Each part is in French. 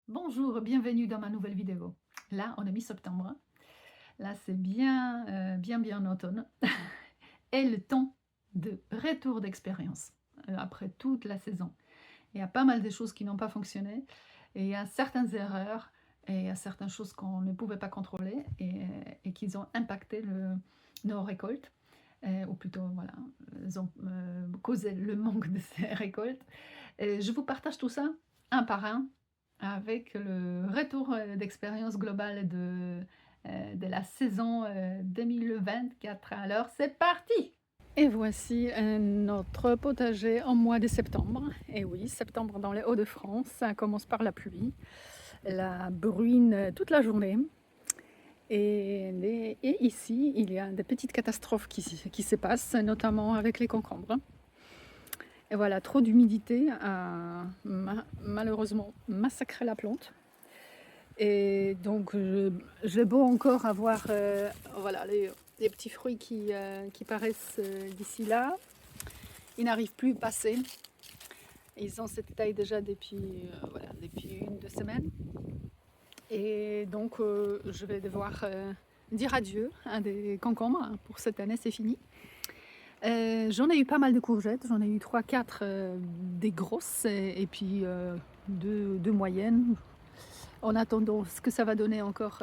Bonjour, bienvenue dans ma nouvelle vidéo. Là, on est mi-septembre. Là, c'est bien automne. Et le temps de retour d'expérience après toute la saison. Il y a pas mal de choses qui n'ont pas fonctionné. Et il y a certaines erreurs et il y a certaines choses qu'on ne pouvait pas contrôler et qui ont impacté nos récoltes. Ou plutôt, voilà, ils ont causé le manque de ces récoltes. Et je vous partage tout ça un par un avec le retour d'expérience globale de la saison 2024. Alors, c'est parti! Et voici notre potager en mois de septembre. Et oui, septembre dans les Hauts-de-France, ça commence par la pluie, la bruine toute la journée. Et ici, il y a des petites catastrophes qui se passent, notamment avec les concombres. Et voilà, trop d'humidité a malheureusement massacré la plante. Et donc, j'ai beau encore avoir voilà, les petits fruits qui paraissent d'ici là, ils n'arrivent plus à passer. Ils ont cette taille déjà depuis, voilà, depuis 1 2 semaines. Et donc, je vais devoir dire adieu à des concombres. Pour cette année, c'est fini. J'en ai eu pas mal de courgettes, j'en ai eu 3 4 des grosses et puis deux moyennes. En attendant ce que ça va donner encore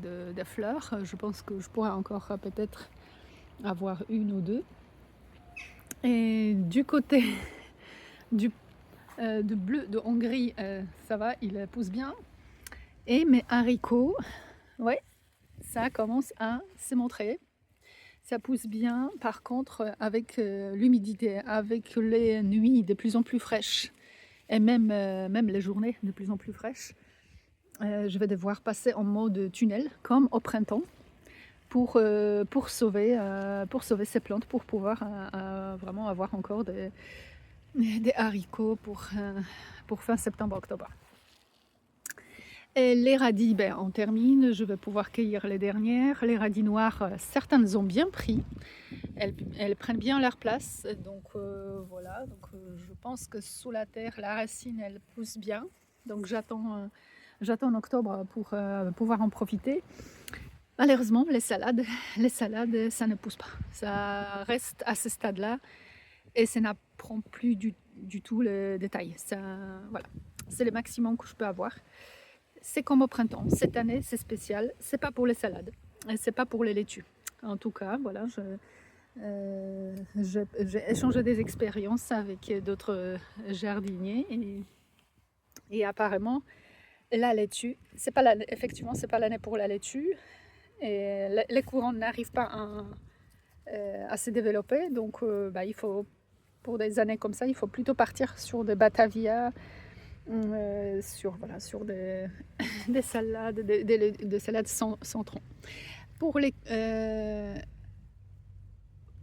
de fleurs, je pense que je pourrais encore peut-être avoir une ou deux. Et du côté du, de bleu de Hongrie, ça va, il pousse bien. Et mes haricots, ouais, ça commence à se montrer. Ça pousse bien, par contre, avec l'humidité, avec les nuits de plus en plus fraîches et même les journées de plus en plus fraîches, je vais devoir passer en mode tunnel, comme au printemps, pour sauver ces plantes, pour pouvoir vraiment avoir encore des haricots pour fin septembre-octobre. Et les radis, ben, on termine, je vais pouvoir cueillir les dernières. Les radis noirs, certaines ont bien pris. Elles prennent bien leur place, donc voilà, donc, je pense que sous la terre, la racine, elle pousse bien. Donc j'attends en octobre pour pouvoir en profiter. Malheureusement, les salades, ça ne pousse pas. Ça reste à ce stade-là et ça n'apprend plus du tout le détail. Ça, voilà, c'est le maximum que je peux avoir. C'est comme au printemps. Cette année, c'est spécial. C'est pas pour les salades, et c'est pas pour les laitues. En tout cas, voilà, j'ai échangé des expériences avec d'autres jardiniers et apparemment, la laitue, effectivement, c'est pas l'année pour la laitue. Et les courants n'arrivent pas à se développer, donc bah, il faut, pour des années comme ça, il faut plutôt partir sur des Batavia, sur des salades, des salades sans tronc. Pour les, euh,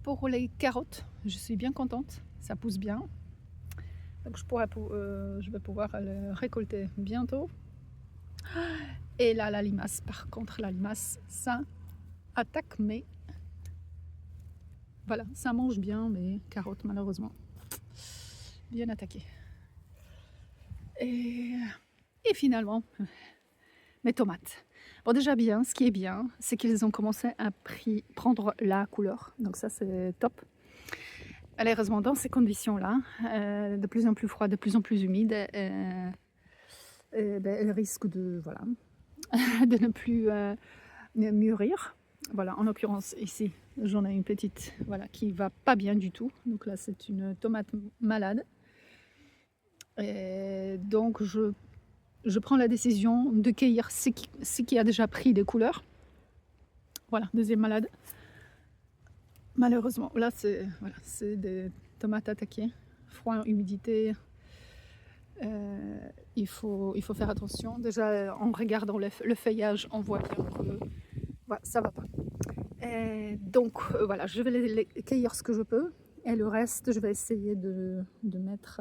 pour les carottes, je suis bien contente, ça pousse bien. Donc je vais pouvoir le récolter bientôt. Et là, la limace, par contre, la limace, ça attaque, mais voilà, ça mange bien, mais carottes, malheureusement, bien attaquées. Et finalement, mes tomates. Bon, déjà bien, ce qui est bien, c'est qu'ils ont commencé à prendre la couleur. Donc ça, c'est top. Malheureusement, dans ces conditions-là, de plus en plus froid, de plus en plus humide, ben, elles risquent de, voilà, de ne plus mûrir. Voilà, en l'occurrence, ici, j'en ai une petite, voilà, qui va pas bien du tout. Donc là, c'est une tomate malade. Et donc, je prends la décision de cueillir ce qui a déjà pris des couleurs. Voilà, deuxième malade. Malheureusement, là, c'est des tomates attaquées. Froid, humidité. Il faut faire attention. Déjà, en regardant le feuillage, on voit bien que voilà, ça va pas. Et donc, voilà, je vais les cueillir ce que je peux. Et le reste, je vais essayer de mettre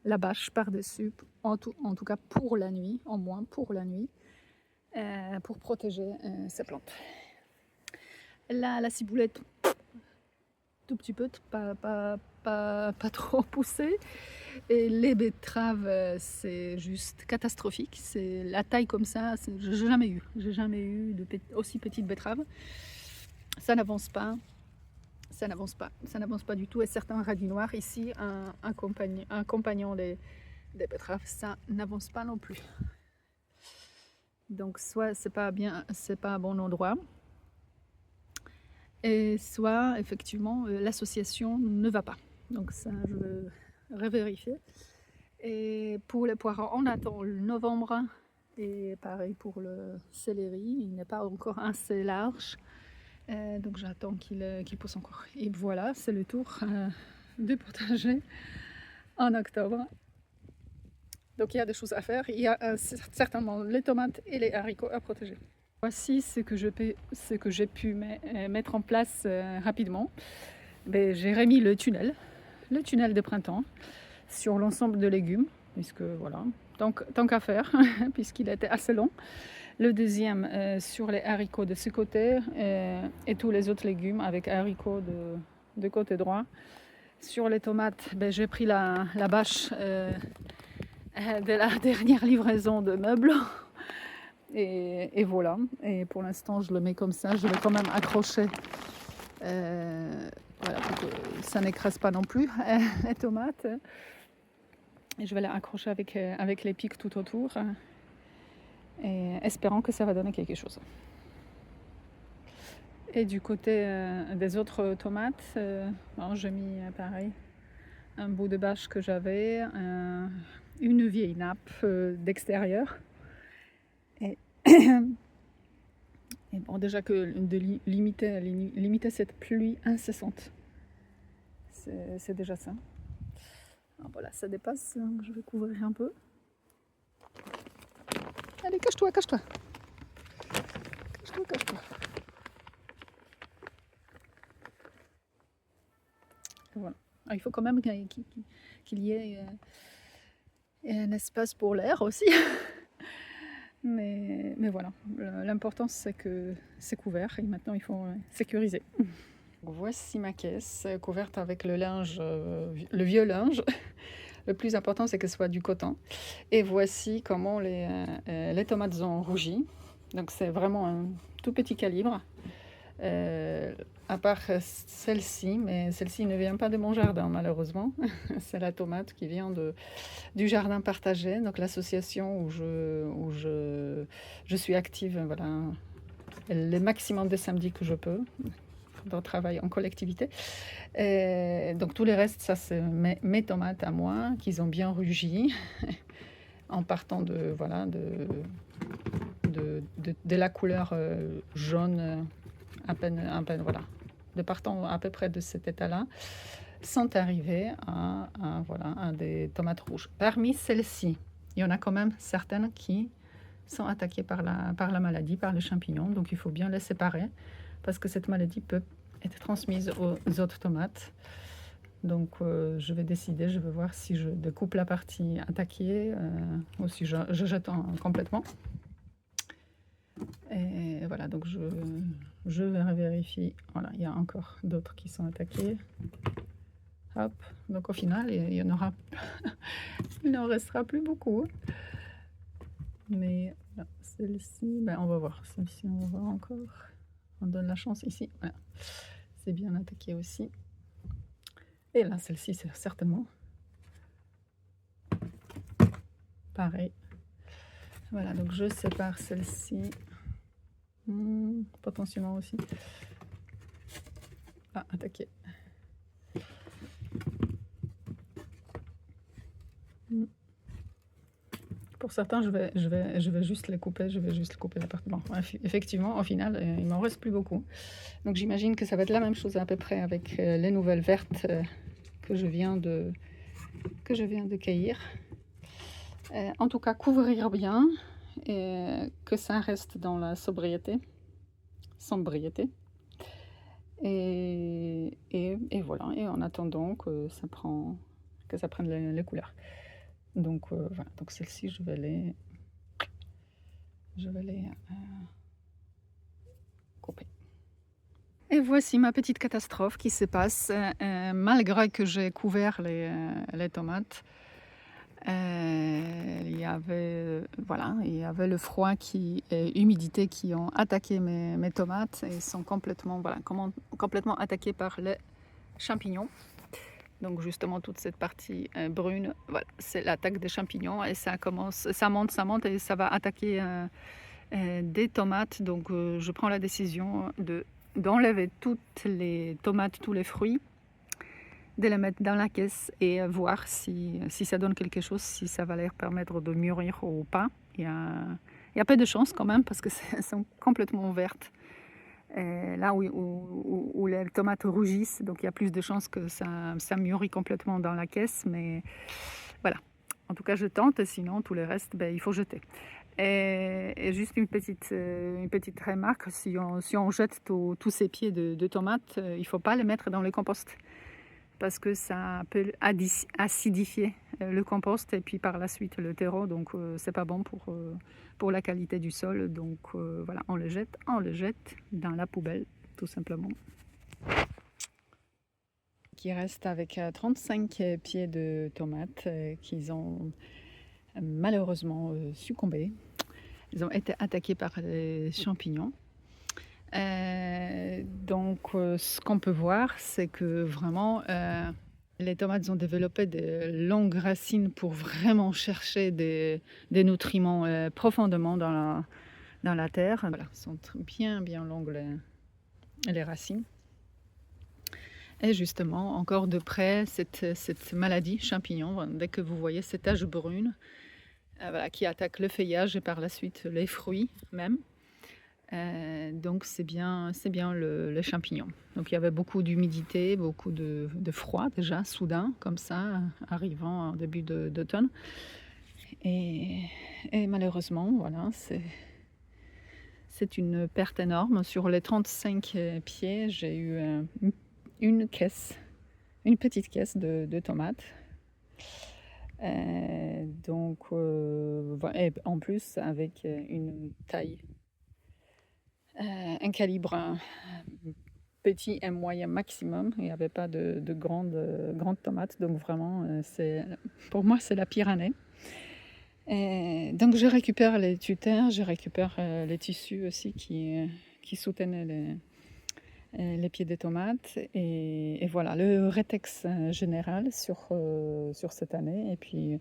la bâche par-dessus, en tout cas pour la nuit, au moins pour la nuit, pour protéger ces plantes. Là, la ciboulette, tout petit peu, pas trop poussé. Et les betteraves, c'est juste catastrophique. C'est la taille comme ça, j'ai jamais eu. J'ai jamais eu de aussi petite betterave. Ça n'avance pas. Ça n'avance pas. Ça n'avance pas du tout. Et certains radis noirs ici, un compagnon des betteraves, ça n'avance pas non plus. Donc soit c'est pas bien, c'est pas un bon endroit, et soit effectivement l'association ne va pas. Donc ça, je veux revérifier. Et pour les poireaux, on attend le novembre. Et pareil pour le céleri, il n'est pas encore assez large. Donc j'attends qu'il pousse encore. Et voilà, c'est le tour du potager en octobre. Donc il y a des choses à faire. Il y a certainement les tomates et les haricots à protéger. Voici ce que j'ai pu mettre en place rapidement. J'ai remis le tunnel de printemps sur l'ensemble de légumes, puisque voilà, tant qu'à faire, puisqu'il était assez long. Le deuxième sur les haricots de ce côté et tous les autres légumes avec haricots de côté droit. Sur les tomates, j'ai pris la bâche de la dernière livraison de meubles. Et voilà, et pour l'instant je le mets comme ça, je vais quand même accrocher, voilà, pour que ça n'écrase pas non plus les tomates. Et je vais les accrocher avec les pics tout autour, et espérant que ça va donner quelque chose. Et du côté des autres tomates, j'ai mis pareil, un bout de bâche que j'avais, une vieille nappe d'extérieur. Et bon, déjà que de limiter cette pluie incessante, c'est déjà ça. Alors voilà, ça dépasse, donc je vais couvrir un peu. Allez, cache-toi. Cache-toi. Voilà. Alors, il faut quand même qu'il y ait un espace pour l'air aussi. Mais voilà, l'important c'est que c'est couvert et maintenant il faut sécuriser. Voici ma caisse couverte avec le linge, le vieux linge. Le plus important c'est que ce soit du coton. Et voici comment les tomates ont rougi. Donc c'est vraiment un tout petit calibre. À part celle-ci, mais celle-ci ne vient pas de mon jardin malheureusement. C'est la tomate qui vient du jardin partagé, donc l'association où je suis active, voilà, le maximum de samedis que je peux, dans le travail en collectivité. Et donc tout le reste, ça c'est mes tomates à moi, qu'ils ont bien rugi, en partant de la couleur jaune, à peine voilà, de partant à peu près de cet état-là, sont arrivés à des tomates rouges. Parmi celles-ci, il y en a quand même certaines qui sont attaquées par la maladie, par les champignons, donc il faut bien les séparer, parce que cette maladie peut être transmise aux autres tomates. Donc je vais décider, je vais voir si je découpe la partie attaquée ou si je jette complètement. Et voilà, donc je vérifie. Voilà, il y a encore d'autres qui sont attaqués. Hop, donc au final, il n'en restera plus beaucoup. Mais celle-ci, on va voir. Celle-ci, on va voir encore. On donne la chance ici. Voilà. C'est bien attaqué aussi. Et là, celle-ci, c'est certainement pareil. Voilà, donc je sépare celle-ci. Potentiellement aussi. Ah, attaqué. Pour certains, je vais juste les couper. Je vais juste couper la partie. Bon, effectivement, au final, il m'en reste plus beaucoup. Donc j'imagine que ça va être la même chose à peu près avec les nouvelles vertes que je viens de cueillir. En tout cas, couvrir bien et que ça reste dans la sobriété. Et voilà, et en attendant que ça prenne les couleurs. Donc voilà, donc celle-ci je vais les couper. Et voici ma petite catastrophe qui se passe, malgré que j'ai couvert les tomates. Il y avait, voilà, il y avait le froid et l'humidité qui ont attaqué mes tomates et sont complètement, voilà, complètement attaquées par les champignons. Donc justement toute cette partie brune, voilà, c'est l'attaque des champignons et ça monte et ça va attaquer des tomates. Donc je prends la décision d'enlever toutes les tomates, tous les fruits, de les mettre dans la caisse et voir si ça donne quelque chose, si ça va leur permettre de mûrir ou pas. Il y a peu de chance quand même parce que elles sont complètement vertes. Là où les tomates rougissent, donc il y a plus de chances que ça mûrit complètement dans la caisse, mais voilà. En tout cas, je tente, sinon tout le reste, il faut jeter. Et juste une petite remarque, si on jette tous ces pieds de tomates, il ne faut pas les mettre dans le compost parce que ça peut acidifier le compost et puis par la suite le terreau, donc c'est pas bon pour la qualité du sol. Donc voilà, on le jette dans la poubelle tout simplement. Qui reste avec 35 pieds de tomates qui ont malheureusement succombé. Ils ont été attaqués par les champignons. Donc ce qu'on peut voir, c'est que vraiment les tomates ont développé de longues racines pour vraiment chercher des nutriments profondément dans la terre. Voilà, sont bien longues les racines. Et justement, encore de près, cette maladie champignon, dès que vous voyez cette tache brune, voilà, qui attaque le feuillage et par la suite les fruits même. Donc c'est bien le champignon. Donc il y avait beaucoup d'humidité, beaucoup de froid déjà, soudain, comme ça, arrivant en début d'automne. Et malheureusement, voilà, c'est une perte énorme. Sur les 35 pieds, j'ai eu une petite caisse de tomates. Donc, et en plus avec une taille, un calibre petit et moyen maximum. Il n'y avait pas de grandes tomates, donc vraiment, pour moi, c'est la pire année. Donc je récupère les tuteurs, je récupère les tissus aussi qui soutenaient les pieds des tomates et voilà le rétex général sur cette année. Et puis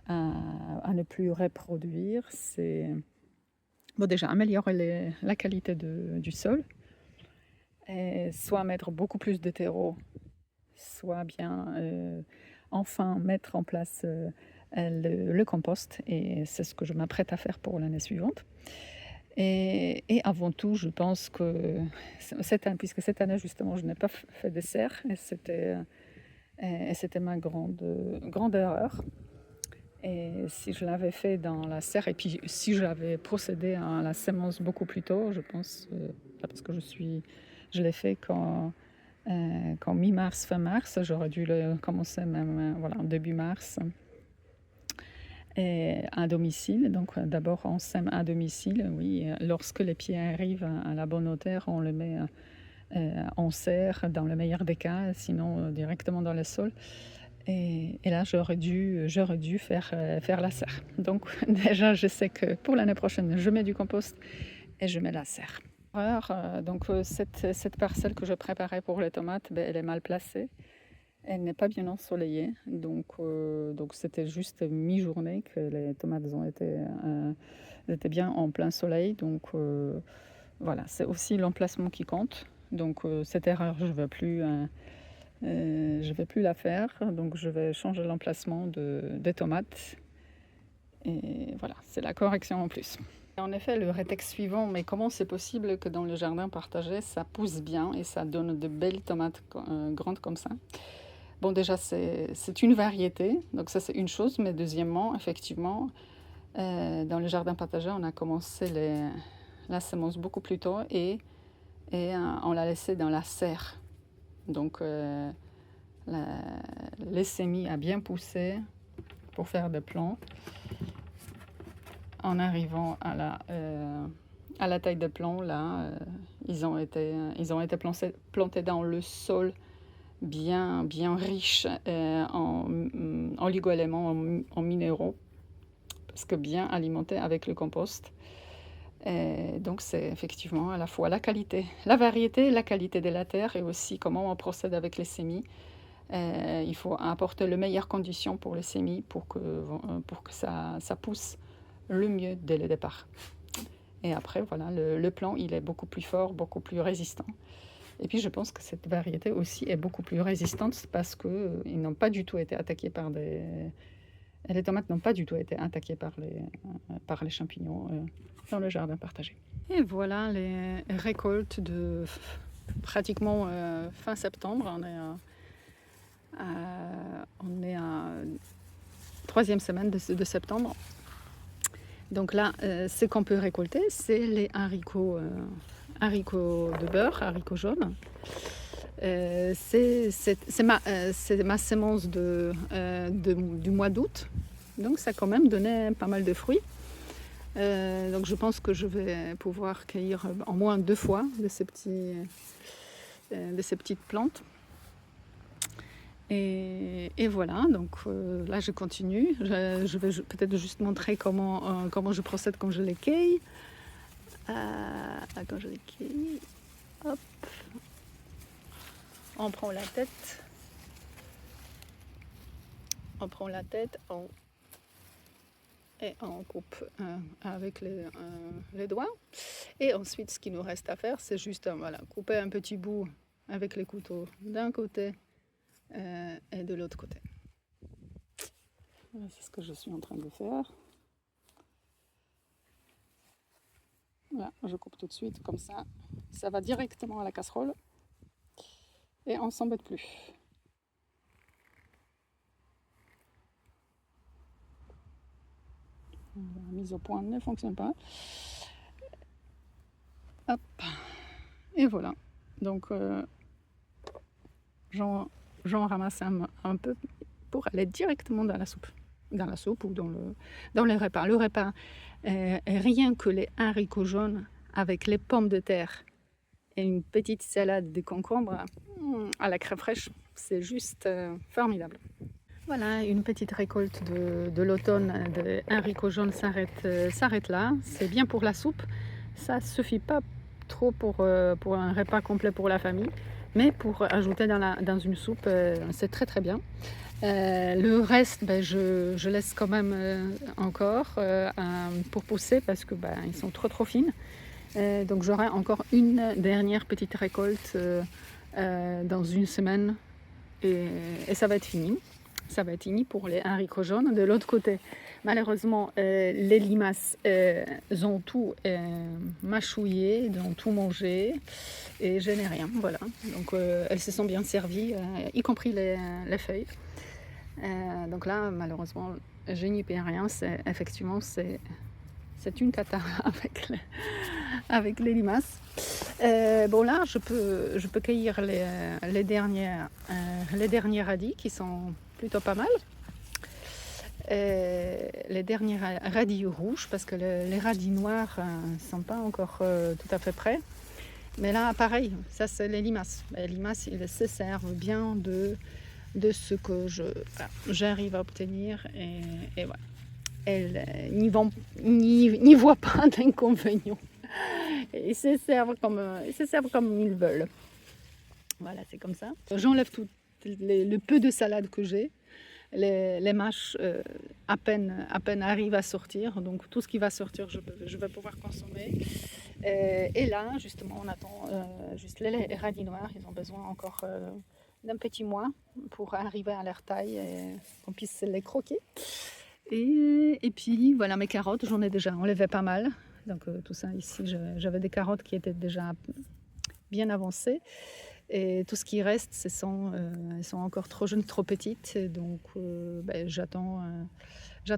à ne plus reproduire, c'est déjà améliorer la qualité du sol, et soit mettre beaucoup plus de terreau, soit bien enfin mettre en place le compost, et c'est ce que je m'apprête à faire pour l'année suivante. Et avant tout, je pense que puisque cette année justement je n'ai pas fait de serre, et c'était ma grande erreur. Et si je l'avais fait dans la serre, et puis si j'avais procédé à la sémence beaucoup plus tôt, je pense, parce que je l'ai fait quand mi-mars, fin mars, j'aurais dû le commencer même voilà, début mars. Et à domicile, donc d'abord on sème à domicile, oui. Lorsque les pieds arrivent à la bonne hauteur, on le met en serre dans le meilleur des cas, sinon directement dans le sol. Et là, j'aurais dû faire la serre. Donc déjà, je sais que pour l'année prochaine, je mets du compost et je mets la serre. Donc cette parcelle que je préparais pour les tomates, elle est mal placée. Elle n'est pas bien ensoleillée, donc c'était juste mi-journée que les tomates étaient bien en plein soleil. Donc voilà, c'est aussi l'emplacement qui compte. Donc cette erreur, je ne vais plus la faire. Donc je vais changer l'emplacement des tomates. Et voilà, c'est la correction en plus. En effet, le rétex suivant, mais comment c'est possible que dans le jardin partagé, ça pousse bien et ça donne de belles tomates grandes comme ça? Bon, déjà, c'est une variété, donc ça c'est une chose, mais deuxièmement, effectivement, dans le jardin partagé, on a commencé la semence beaucoup plus tôt et on l'a laissé dans la serre. Donc, les semis a bien poussé pour faire des plants. En arrivant à à la taille de plants, là, ils ont été plantés dans le sol bien, bien riche en oligo-éléments, en minéraux, parce que bien alimenté avec le compost. Et donc c'est effectivement à la fois la qualité, la variété, la qualité de la terre et aussi comment on procède avec les semis. Il faut apporter les meilleures conditions pour les semis pour que ça pousse le mieux dès le départ. Et après, voilà, le plant, il est beaucoup plus fort, beaucoup plus résistant. Et puis je pense que cette variété aussi est beaucoup plus résistante parce qu'ils n'ont pas du tout été attaqués par des... Les tomates n'ont pas du tout été attaquées par les champignons dans le jardin partagé. Et voilà les récoltes de pratiquement fin septembre. On est à troisième semaine de septembre. Donc là, ce qu'on peut récolter, c'est les haricots de beurre, haricots jaunes. C'est ma semence du mois d'août. Donc ça a quand même donné pas mal de fruits. Donc je pense que je vais pouvoir cueillir en moins 2 fois de ces petites plantes. Et voilà, donc là je continue. Je vais peut-être juste montrer comment je procède quand je les cueille. Quand je les cueille, hop, on prend la tête, et on coupe avec les doigts. Et ensuite, ce qu'il nous reste à faire, c'est juste couper un petit bout avec les couteaux d'un côté et de l'autre côté. Voilà, c'est ce que je suis en train de faire. Voilà, je coupe tout de suite comme ça. Ça va directement à la casserole et on ne s'embête plus. La mise au point ne fonctionne pas. Hop. Et voilà. Donc j'en ramasse un peu pour aller directement dans la soupe. Dans la soupe ou dans le repas. Le repas, rien que les haricots jaunes avec les pommes de terre et une petite salade de concombre à la crème fraîche, c'est juste formidable. Voilà, une petite récolte de l'automne de haricots jaunes s'arrête là. C'est bien pour la soupe. Ça ne suffit pas trop pour un repas complet pour la famille, mais pour ajouter dans une soupe, c'est très très bien. Le reste, je laisse quand même encore pour pousser parce que ils sont trop fines. Donc j'aurai encore une dernière petite récolte dans une semaine et ça va être fini. Ça va être fini pour les haricots jaunes. De l'autre côté, malheureusement, les limaces ont tout mâchouillé, ils ont tout mangé et je n'ai rien. Voilà. Donc elles se sont bien servies, y compris les feuilles. Donc là, malheureusement, je n'y peux rien. Effectivement, c'est une cata avec les limaces. Bon là, je peux cueillir les derniers radis qui sont plutôt pas mal. Les derniers radis rouges parce que les radis noirs ne sont pas encore tout à fait prêts. Mais là, pareil, ça c'est les limaces. Les limaces, ils se servent bien de ce que j'arrive à obtenir et voilà. Elles n'y voient pas d'inconvénient. Ils se servent comme ils veulent. Voilà, c'est comme ça. J'enlève tout le peu de salade que j'ai. Les mâches à peine arrivent à sortir. Donc tout ce qui va sortir, je vais pouvoir consommer. Et là, justement, on attend juste les radis noirs. Ils ont besoin encore d'un petit mois pour arriver à leur taille et qu'on puisse les croquer. Et puis voilà, mes carottes, j'en ai déjà enlevé pas mal. Donc tout ça ici, j'avais des carottes qui étaient déjà bien avancées. Et tout ce qui reste, elles sont encore trop jeunes, trop petites. Et donc j'attends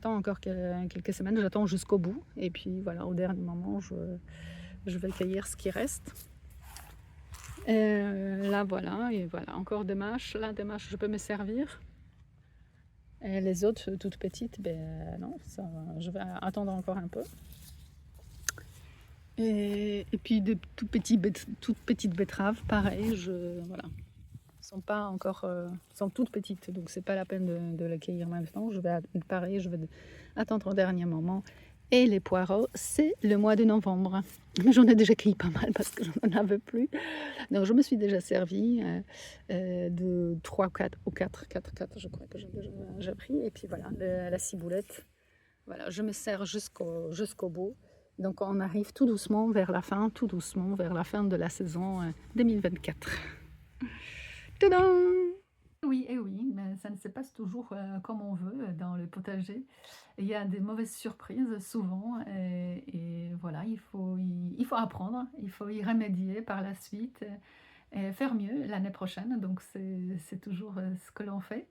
encore quelques semaines, j'attends jusqu'au bout. Et puis voilà, au dernier moment, je vais cueillir ce qui reste. Là voilà, et voilà, encore des mâches. Là, des mâches, je peux me servir. Et les autres, toutes petites, non, ça, je vais attendre encore un peu. Et puis de toutes petites betteraves, pareil, voilà. Sont pas encore, sont toutes petites, donc c'est pas la peine de les cueillir maintenant. Pareil, je vais attendre au dernier moment. Et les poireaux, c'est le mois de novembre. Mais j'en ai déjà cueilli pas mal parce que je n'en avais plus. Donc je me suis déjà servi de 3, 4 ou 4, je crois que j'ai pris. Et puis voilà, la ciboulette. Voilà, je me sers jusqu'au bout. Donc on arrive tout doucement vers la fin, de la saison 2024. Tadam! Oui, et oui, mais ça ne se passe toujours comme on veut dans le potager. Il y a des mauvaises surprises souvent et voilà, il faut apprendre, il faut y remédier par la suite et faire mieux l'année prochaine. Donc c'est toujours ce que l'on fait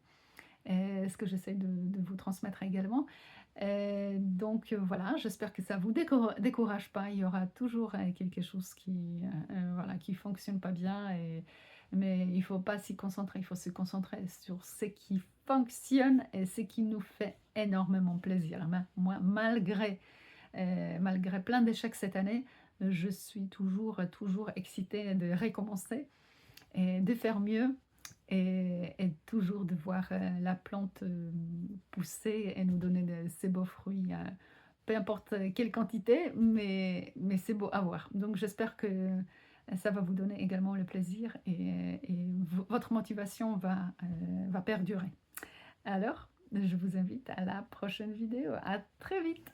et ce que j'essaie de vous transmettre également. Donc voilà, j'espère que ça vous décourage pas. Il y aura toujours quelque chose voilà, qui fonctionne pas bien, mais il faut pas s'y concentrer. Il faut se concentrer sur ce qui fonctionne et ce qui nous fait énormément plaisir. Moi, malgré plein d'échecs cette année, je suis toujours excitée de recommencer et de faire mieux et toujours de voir la plante pousser et nous donner ces beaux fruits, peu importe quelle quantité, mais c'est beau à voir. Donc j'espère que ça va vous donner également le plaisir et votre motivation va perdurer. Alors, je vous invite à la prochaine vidéo. À très vite!